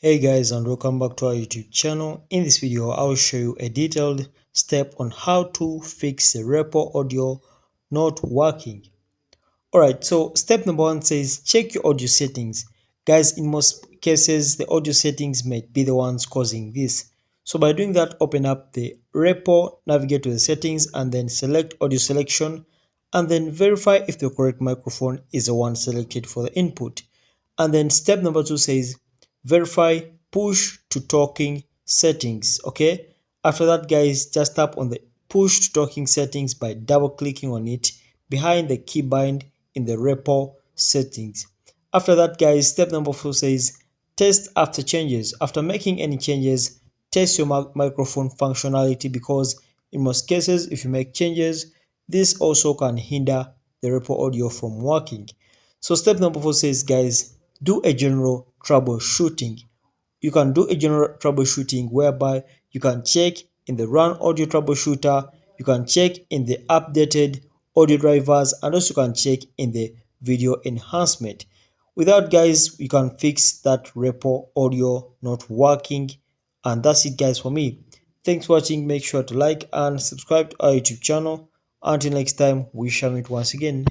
Hey guys, and welcome back to our YouTube channel. In this video I will show you a detailed step on how to fix the REPO audio not working. Alright, so step number one says check your audio settings. Guys, in most cases the audio settings may be the ones causing this. So by doing that, open up the REPO, navigate to the settings, and then select audio selection, and then verify if the correct microphone is the one selected for the input. And then step number two says verify push to talking settings. Okay, after that guys, just tap on the push to talking settings by double clicking on it behind the keybind in the REPO settings. After that guys, step number four says test after changes. After making any changes, test your microphone functionality, because in most cases if you make changes, this also can hinder the REPO audio from working. So step number four says guys, do a general troubleshooting. You can do a general troubleshooting whereby you can check in the run audio troubleshooter, you can check in the updated audio drivers, and also you can check in the video enhancement. Without guys, you can fix that REPO audio not working. And that's it guys for me. Thanks for watching. Make sure to like and subscribe to our YouTube channel. Until next time, we shall meet once again.